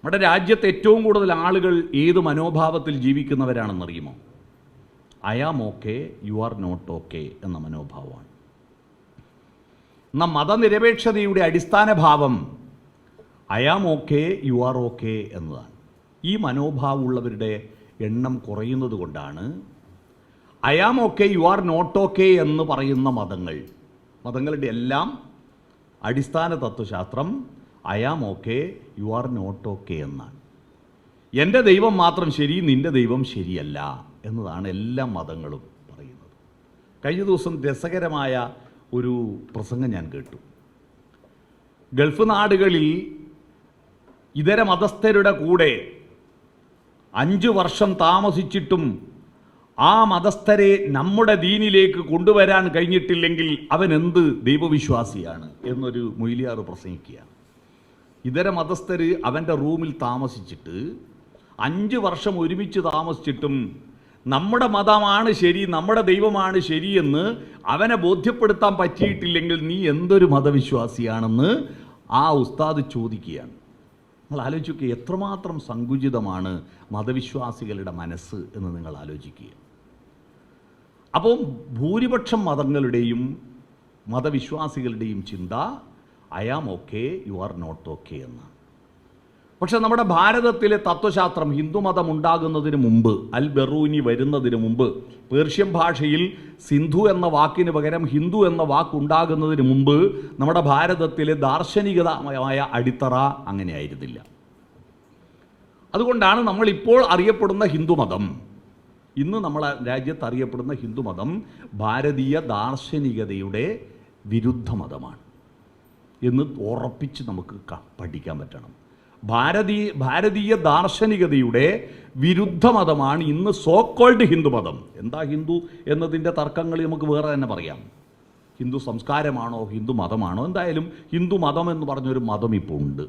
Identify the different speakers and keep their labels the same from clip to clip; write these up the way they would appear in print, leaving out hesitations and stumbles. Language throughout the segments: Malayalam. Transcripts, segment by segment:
Speaker 1: നമ്മുടെ രാജ്യത്ത് ഏറ്റവും കൂടുതൽ ആളുകൾ ഏത് മനോഭാവത്തിൽ ജീവിക്കുന്നവരാണെന്നറിയുമോ? I am okay, you are not okay എന്ന മനോഭാവമാണ്. എന്നാൽ മതനിരപേക്ഷതയുടെ അടിസ്ഥാന ഭാവം I am okay, you are okay എന്നതാണ്. ഈ മനോഭാവമുള്ളവരുടെ എണ്ണം കുറയുന്നത് കൊണ്ടാണ് I am okay, you are not okay എന്ന് പറയുന്ന മതങ്ങളുടെ എല്ലാം അടിസ്ഥാന തത്വശാസ്ത്രം I am okay, you are not okay എന്നാണ്. എൻ്റെ ദൈവം മാത്രം ശരി, നിൻ്റെ ദൈവം ശരിയല്ല എന്നതാണ് എല്ലാ മതങ്ങളും പറയുന്നത്. കഴിഞ്ഞ ദിവസം രസകരമായ ഒരു പ്രസംഗം ഞാൻ കേട്ടു. ഗൾഫ് നാടുകളിൽ ഇതര മതസ്ഥരുടെ കൂടെ 5 വർഷം താമസിച്ചിട്ടും ആ മതസ്ഥരെ നമ്മുടെ ദീനിലേക്ക് കൊണ്ടുവരാൻ കഴിഞ്ഞിട്ടില്ലെങ്കിൽ അവൻ എന്ത് ദൈവവിശ്വാസിയാണ് എന്നൊരു മൊയ്ലിയാർ പ്രസംഗിക്കുകയാണ്. ഇതര മതസ്ഥർ അവൻ്റെ റൂമിൽ താമസിച്ചിട്ട് 5 വർഷം ഒരുമിച്ച് താമസിച്ചിട്ടും നമ്മുടെ മതമാണ് ശരി, നമ്മുടെ ദൈവമാണ് ശരിയെന്ന് അവനെ ബോധ്യപ്പെടുത്താൻ പറ്റിയിട്ടില്ലെങ്കിൽ നീ എന്തൊരു മതവിശ്വാസിയാണെന്ന് ആ ഉസ്താദ് ചോദിക്കുകയാണ്. നിങ്ങൾ ആലോചിക്കുക, എത്രമാത്രം സങ്കുചിതമാണ് മതവിശ്വാസികളുടെ മനസ്സ് എന്ന് നിങ്ങൾ ആലോചിക്കുക. അപ്പോൾ ഭൂരിപക്ഷം മതങ്ങളുടെയും മതവിശ്വാസികളുടെയും ചിന്ത I am okay, you are not okay എന്നാണ്. പക്ഷെ നമ്മുടെ ഭാരതത്തിലെ തത്വശാസ്ത്രം ഹിന്ദുമതം ഉണ്ടാകുന്നതിന് മുമ്പ്, അൽ ബറൂനി വരുന്നതിന് മുമ്പ്, പേർഷ്യൻ ഭാഷയിൽ സിന്ധു എന്ന വാക്കിന് പകരം ഹിന്ദു എന്ന വാക്കുണ്ടാകുന്നതിന് മുമ്പ് നമ്മുടെ ഭാരതത്തിലെ ദാർശനികമായ അടിത്തറ അങ്ങനെയായിരുന്നില്ല. അതുകൊണ്ടാണ് നമ്മളിപ്പോൾ അറിയപ്പെടുന്ന ഹിന്ദുമതം, ഇന്ന് നമ്മളെ രാജ്യത്ത് അറിയപ്പെടുന്ന ഹിന്ദുമതം ഭാരതീയ ദാർശനികതയുടെ വിരുദ്ധ മതമാണ് എന്ന് ഉറപ്പിച്ച് നമുക്ക് പഠിക്കാൻ പറ്റണം. ഭാരതീയ ദാർശനികതയുടെ വിരുദ്ധ മതമാണ് ഇന്ന് സോക്കോൾഡ് ഹിന്ദുമതം. എന്താ ഹിന്ദു എന്നതിൻ്റെ തർക്കങ്ങൾ നമുക്ക് വേറെ തന്നെ പറയാം. ഹിന്ദു സംസ്കാരമാണോ ഹിന്ദു മതമാണോ? എന്തായാലും ഹിന്ദു മതം എന്ന് പറഞ്ഞൊരു മതം ഇപ്പോൾ ഉണ്ട്.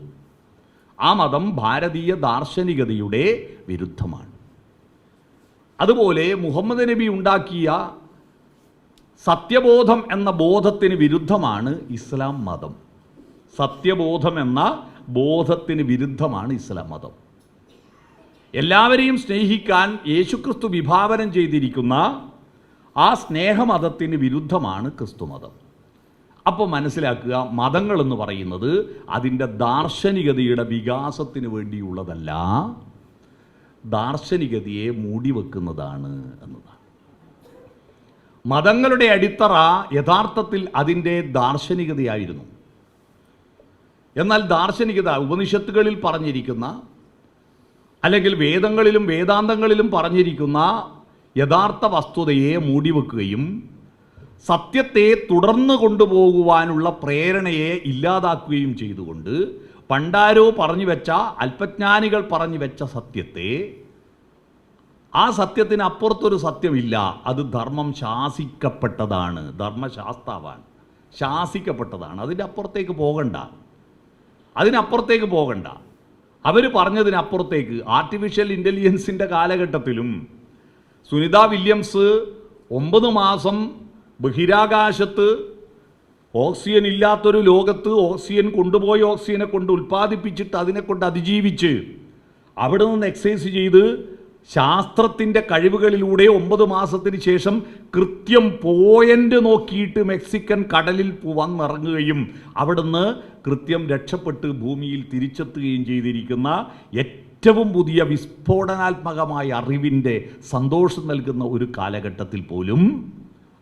Speaker 1: ആ മതം ഭാരതീയ ദാർശനികതയുടെ വിരുദ്ധമാണ്. അതുപോലെ മുഹമ്മദ് നബി ഉണ്ടാക്കിയ സത്യബോധം എന്ന ബോധത്തിന് വിരുദ്ധമാണ് ഇസ്ലാം മതം. സത്യബോധം എന്ന ബോധത്തിന് വിരുദ്ധമാണ് ഇസ്ലാം മതം. എല്ലാവരെയും സ്നേഹിക്കാൻ യേശുക്രിസ്തു വിഭാവനം ചെയ്തിരിക്കുന്ന ആ സ്നേഹമതത്തിന് വിരുദ്ധമാണ് ക്രിസ്തുമതം. അപ്പോൾ മനസ്സിലാക്കുക, മതങ്ങളെന്ന് പറയുന്നത് അതിൻ്റെ ദാർശനികതയുടെ വികാസത്തിന് വേണ്ടിയുള്ളതല്ല, ദാർശനികതയെ മൂടിവെക്കുന്നതാണ് എന്നതാണ്. മതങ്ങളുടെ അടിത്തറ യഥാർത്ഥത്തിൽ അതിൻ്റെ ദാർശനികതയായിരുന്നു. എന്നാൽ ദാർശനികത ഉപനിഷത്തുകളിൽ പറഞ്ഞിരിക്കുന്ന, അല്ലെങ്കിൽ വേദങ്ങളിലും വേദാന്തങ്ങളിലും പറഞ്ഞിരിക്കുന്ന യഥാർത്ഥ വസ്തുതയെ മൂടിവെക്കുകയും സത്യത്തെ തുടർന്ന് കൊണ്ടുപോകുവാനുള്ള പ്രേരണയെ ഇല്ലാതാക്കുകയും ചെയ്തുകൊണ്ട് പണ്ടാരോ പറഞ്ഞു വെച്ച, അല്പജ്ഞാനികൾ പറഞ്ഞു വെച്ച സത്യത്തെ, ആ സത്യത്തിന് അപ്പുറത്തൊരു സത്യമില്ല, അത് ധർമ്മം ശാസിക്കപ്പെട്ടതാണ്, ധർമ്മശാസ്താവാണ്, ശാസിക്കപ്പെട്ടതാണ്, അതിനപ്പുറത്തേക്ക് പോകണ്ട. അവർ പറഞ്ഞതിനപ്പുറത്തേക്ക് ആർട്ടിഫിഷ്യൽ ഇൻ്റലിജൻസിൻ്റെ കാലഘട്ടത്തിലും സുനിത വില്യംസ് 9 മാസം ബഹിരാകാശത്ത് ഓക്സിജൻ ഇല്ലാത്തൊരു ലോകത്ത് ഓക്സിജൻ കൊണ്ടുപോയി ഓക്സിജനെ കൊണ്ട് ഉൽപ്പാദിപ്പിച്ചിട്ട് അതിനെക്കൊണ്ട് അതിജീവിച്ച് അവിടെ നിന്ന് എക്സസൈസ് ചെയ്ത് ശാസ്ത്രത്തിൻ്റെ കഴിവുകളിലൂടെ 9 മാസത്തിന് ശേഷം കൃത്യം പോയിന്റ് നോക്കിയിട്ട് മെക്സിക്കൻ കടലിൽ വന്നിറങ്ങുകയും അവിടുന്ന് കൃത്യം രക്ഷപ്പെട്ട് ഭൂമിയിൽ തിരിച്ചെത്തുകയും ചെയ്തിരിക്കുന്ന ഏറ്റവും പുതിയ വിസ്ഫോടനാത്മകമായ അറിവിൻ്റെ സന്തോഷം നൽകുന്ന ഒരു കാലഘട്ടത്തിൽ പോലും,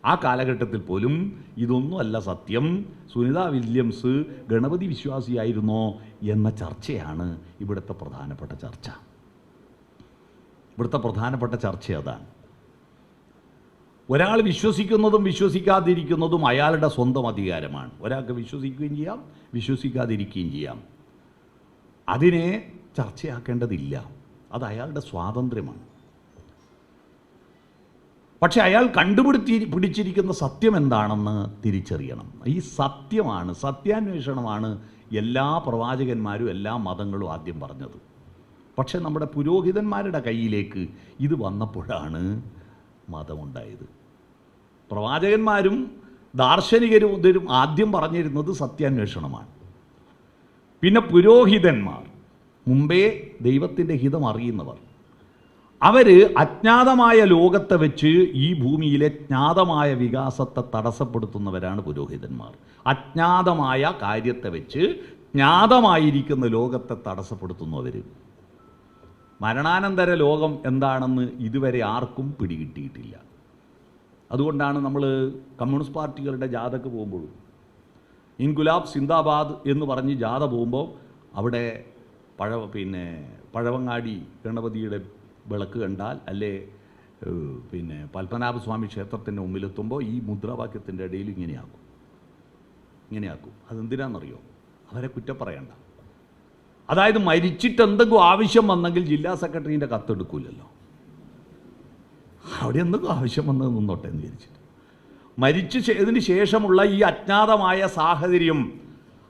Speaker 1: ആ കാലഘട്ടത്തിൽ പോലും ഇതൊന്നുമല്ല സത്യം, സുനിത വില്യംസ് ഗണപതി വിശ്വാസിയായിരുന്നോ എന്ന ചർച്ചയാണ് ഇവിടുത്തെ പ്രധാനപ്പെട്ട ചർച്ച. അതാണ്. ഒരാൾ വിശ്വസിക്കുന്നതും വിശ്വസിക്കാതിരിക്കുന്നതും അയാളുടെ സ്വന്തം അധികാരമാണ്. ഒരാൾക്ക് വിശ്വസിക്കുകയും ചെയ്യാം, വിശ്വസിക്കാതിരിക്കുകയും ചെയ്യാം. അതിനെ ചർച്ചയാക്കേണ്ടതില്ല, അത് അയാളുടെ സ്വാതന്ത്ര്യമാണ്. പക്ഷെ അയാൾ പിടിച്ചിരിക്കുന്ന സത്യം എന്താണെന്ന് തിരിച്ചറിയണം. ഈ സത്യമാണ്, സത്യാന്വേഷണമാണ് എല്ലാ പ്രവാചകന്മാരും എല്ലാ മതങ്ങളും ആദ്യം പറഞ്ഞത്. പക്ഷെ നമ്മുടെ പുരോഹിതന്മാരുടെ കയ്യിലേക്ക് ഇത് വന്നപ്പോഴാണ് മതമുണ്ടായത്. പ്രവാചകന്മാരും ദാർശനികരും ആദ്യം പറഞ്ഞിരുന്നത് സത്യാന്വേഷണമാണ്. പിന്നെ പുരോഹിതന്മാർ, മുമ്പേ ദൈവത്തിൻ്റെ ഹിതം അറിയുന്നവർ, അവർ അജ്ഞാതമായ ലോകത്തെ വെച്ച് ഈ ഭൂമിയിലെ ജ്ഞാതമായ വികാസത്തെ തടസ്സപ്പെടുത്തുന്നവരാണ് പുരോഹിതന്മാർ. അജ്ഞാതമായ കാര്യത്തെ വെച്ച് ജ്ഞാതമായിരിക്കുന്ന ലോകത്തെ തടസ്സപ്പെടുത്തുന്നവർ. മരണാനന്തര ലോകം എന്താണെന്ന് ഇതുവരെ ആർക്കും പിടികിട്ടിയിട്ടില്ല. അതുകൊണ്ടാണ് നമ്മൾ കമ്മ്യൂണിസ്റ്റ് പാർട്ടികളുടെ ജാഥക്ക് പോകുമ്പോഴും ഇൻകുലാബ് സിന്ദാബാദ് എന്ന് പറഞ്ഞ് ജാഥ പോകുമ്പോൾ അവിടെ പഴവങ്ങാടി ഗണപതിയുടെ വിളക്ക് കണ്ടാൽ, അല്ലേ പത്മനാഭസ്വാമി ക്ഷേത്രത്തിൻ്റെ മുമ്പിലെത്തുമ്പോൾ ഈ മുദ്രാവാക്യത്തിൻ്റെ ഇടയിൽ ഇങ്ങനെയാക്കും. അതെന്തിനാണെന്നറിയോ? അവരെ കുറ്റം പറയണ്ട. അതായത് മരിച്ചിട്ട് എന്തെങ്കിലും ആവശ്യം വന്നെങ്കിൽ ജില്ലാ സെക്രട്ടറീൻ്റെ കത്തെടുക്കൂലല്ലോ. അവിടെ എന്തെങ്കിലും ആവശ്യം വന്നത് നിന്നോട്ടെ എന്ന് വിചാരിച്ചിട്ട് മരിച്ചതിന് ശേഷമുള്ള ഈ അജ്ഞാതമായ സാഹചര്യം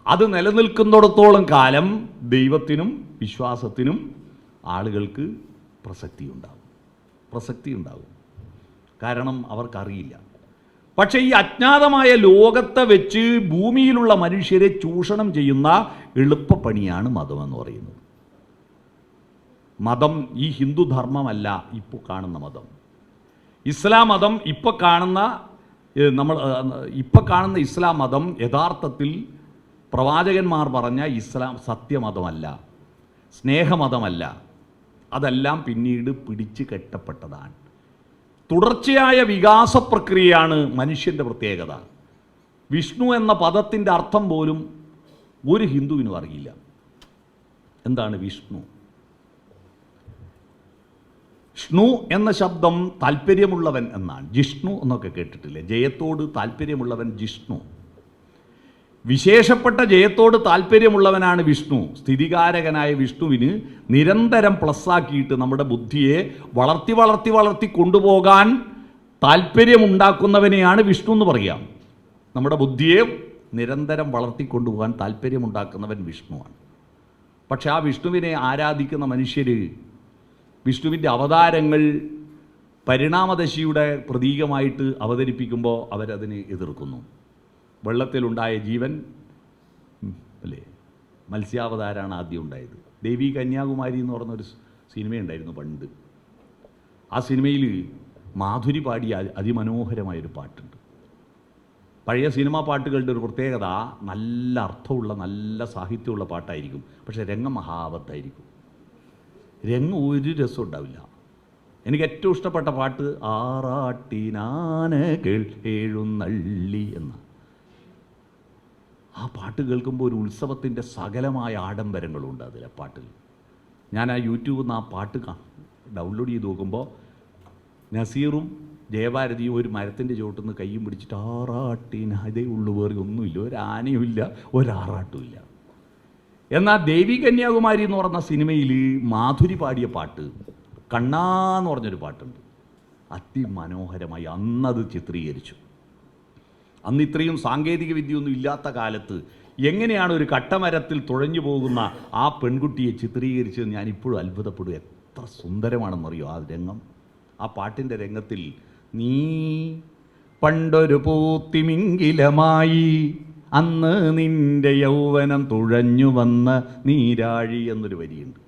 Speaker 1: അത് നിലനിൽക്കുന്നിടത്തോളം കാലം ദൈവത്തിനും വിശ്വാസത്തിനും ആളുകൾക്ക് പ്രസക്തി ഉണ്ടാകും. കാരണം അവർക്കറിയില്ല. പക്ഷേ ഈ അജ്ഞാതമായ ലോകത്തെ വെച്ച് ഭൂമിയിലുള്ള മനുഷ്യരെ ചൂഷണം ചെയ്യുന്ന എളുപ്പപ്പണിയാണ് മതമെന്ന് പറയുന്നത്. മതം ഈ ഹിന്ദു ധർമ്മമല്ല ഇപ്പോൾ കാണുന്ന മതം. ഇസ്ലാം മതം ഇപ്പോൾ കാണുന്ന ഇസ്ലാം മതം യഥാർത്ഥത്തിൽ പ്രവാചകന്മാർ പറഞ്ഞ ഇസ്ലാം സത്യമതമല്ല, സ്നേഹമതമല്ല. അതെല്ലാം പിന്നീട് പിടിച്ചു കെട്ടപ്പെട്ടതാണ്. തുടർച്ചയായ വികാസ പ്രക്രിയയാണ് മനുഷ്യൻ്റെ പ്രത്യേകത. വിഷ്ണു എന്ന പദത്തിൻ്റെ അർത്ഥം പോലും ഒരു ഹിന്ദുവിനും അറിയില്ല. എന്താണ് വിഷ്ണു? ഷ്ണു എന്ന ശബ്ദം താല്പര്യമുള്ളവൻ എന്നാണ്. ജിഷ്ണു എന്നൊക്കെ കേട്ടിട്ടില്ലേ? ജയത്തോട് താല്പര്യമുള്ളവൻ ജിഷ്ണു. വിശേഷപ്പെട്ട ജയത്തോട് താല്പര്യമുള്ളവനാണ് വിഷ്ണു. സ്ഥിതികാരകനായ വിഷ്ണുവിന് നിരന്തരം പ്ലസ്സാക്കിയിട്ട് നമ്മുടെ ബുദ്ധിയെ വളർത്തി കൊണ്ടുപോകാൻ താല്പര്യമുണ്ടാക്കുന്നവനെയാണ് വിഷ്ണു എന്ന് പറയാം. നമ്മുടെ ബുദ്ധിയെ നിരന്തരം വളർത്തിക്കൊണ്ടുപോകാൻ താല്പര്യമുണ്ടാക്കുന്നവൻ വിഷ്ണുവാണ്. പക്ഷെ ആ വിഷ്ണുവിനെ ആരാധിക്കുന്ന മനുഷ്യർ വിഷ്ണുവിൻ്റെ അവതാരങ്ങൾ പരിണാമദശയുടെ പ്രതീകമായിട്ട് അവതരിപ്പിക്കുമ്പോൾ അവരതിനെ എതിർക്കുന്നു. വെള്ളത്തിലുണ്ടായ ജീവൻ അല്ലേ, മത്സ്യാവതാരമാണ് ആദ്യം ഉണ്ടായത്. ദേവി കന്യാകുമാരി എന്ന് പറഞ്ഞൊരു സിനിമയുണ്ടായിരുന്നു പണ്ട്. ആ സിനിമയിൽ മാധുരി പാടിയ അതിമനോഹരമായൊരു പാട്ടുണ്ട്. പഴയ സിനിമാ പാട്ടുകളുടെ ഒരു പ്രത്യേകത നല്ല അർത്ഥമുള്ള നല്ല സാഹിത്യമുള്ള പാട്ടായിരിക്കും, പക്ഷേ രംഗം മഹാവത്തായിരിക്കും. രംഗം ഒരു രസം ഉണ്ടാവില്ല. എനിക്ക് ഏറ്റവും ഇഷ്ടപ്പെട്ട പാട്ട് ആറാട്ടിനാനകൾ എഴുന്നള്ളി എന്ന ആ പാട്ട് കേൾക്കുമ്പോൾ ഒരു ഉത്സവത്തിൻ്റെ സകലമായ ആഡംബരങ്ങളുണ്ട് അതിലെ പാട്ടിൽ. ഞാൻ ആ യൂട്യൂബിൽ നിന്ന് ആ പാട്ട് ഡൗൺലോഡ് ചെയ്ത് നോക്കുമ്പോൾ നസീറും ജയഭാരതിയും ഒരു മരത്തിൻ്റെ ചുവട്ടിൽ നിന്ന് കയ്യും പിടിച്ചിട്ട് ആറാട്ടിനാതേ ഉള്ളു, വേറെ ഒന്നുമില്ല, ഒരു ആനയും ഇല്ല, ഒരാറാട്ടുമില്ല. എന്നാൽ ദേവി കന്യാകുമാരി എന്ന് പറഞ്ഞ സിനിമയിൽ മാധുരി പാടിയ പാട്ട് കണ്ണാന്ന് പറഞ്ഞൊരു പാട്ടുണ്ട്. അതിമനോഹരമായി അന്നത് ചിത്രീകരിച്ചു. അന്ന് ഇത്രയും സാങ്കേതിക വിദ്യയൊന്നും ഇല്ലാത്ത കാലത്ത് എങ്ങനെയാണ് ഒരു കട്ടമരത്തിൽ തുഴഞ്ഞു പോകുന്ന ആ പെൺകുട്ടിയെ ചിത്രീകരിച്ചത് ഞാനിപ്പോഴും അത്ഭുതപ്പെടും. എത്ര സുന്ദരമാണെന്നറിയോ ആ രംഗം. ആ പാട്ടിൻ്റെ രംഗത്തിൽ നീ പണ്ടൊരു പൂത്തിമിങ്കിലമായി അന്ന് നിന്റെ യൗവനം തുഴഞ്ഞു വന്ന നീരാഴി എന്നൊരു വരിയുണ്ട്.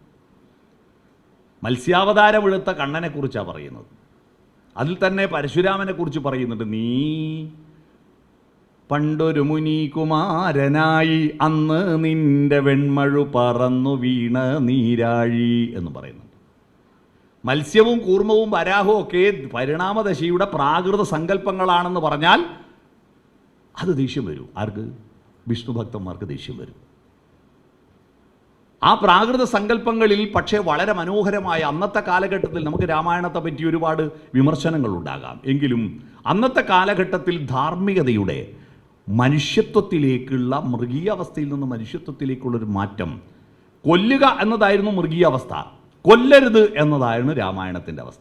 Speaker 1: മത്സ്യാവതാരമെടുത്ത കണ്ണനെക്കുറിച്ചാണ് പറയുന്നത്. അതിൽ തന്നെ പരശുരാമനെക്കുറിച്ച് പറയുന്നുണ്ട്. നീ പണ്ടൊരു മുനികുമാരനായി അന്ന് നിന്റെ വെൺമഴു പറന്നു വീണ നീരാഴി എന്ന് പറയുന്നുണ്ട്. മത്സ്യവും കൂർമ്മവും വരാഹവും ഒക്കെ പരിണാമദശയുടെ പ്രാകൃത സങ്കല്പങ്ങളാണെന്ന് പറഞ്ഞാൽ അത് ദേഷ്യം വരും. ആർക്ക്? വിഷ്ണു ഭക്തന്മാർക്ക് ദേഷ്യം വരും. ആ പ്രാകൃത സങ്കല്പങ്ങളിൽ പക്ഷേ വളരെ മനോഹരമായ അന്നത്തെ കാലഘട്ടത്തിൽ നമുക്ക് രാമായണത്തെ പറ്റി ഒരുപാട് വിമർശനങ്ങൾ ഉണ്ടാകാം. എങ്കിലും അന്നത്തെ കാലഘട്ടത്തിൽ ധാർമ്മികതയുടെ മനുഷ്യത്വത്തിലേക്കുള്ള മൃഗീയ അവസ്ഥയിൽ നിന്ന് മനുഷ്യത്വത്തിലേക്കുള്ളൊരു മാറ്റം, കൊല്ലുക എന്നതായിരുന്നു മൃഗീയ അവസ്ഥ, കൊല്ലരുത് എന്നതായിരുന്നു രാമായണത്തിൻ്റെ അവസ്ഥ.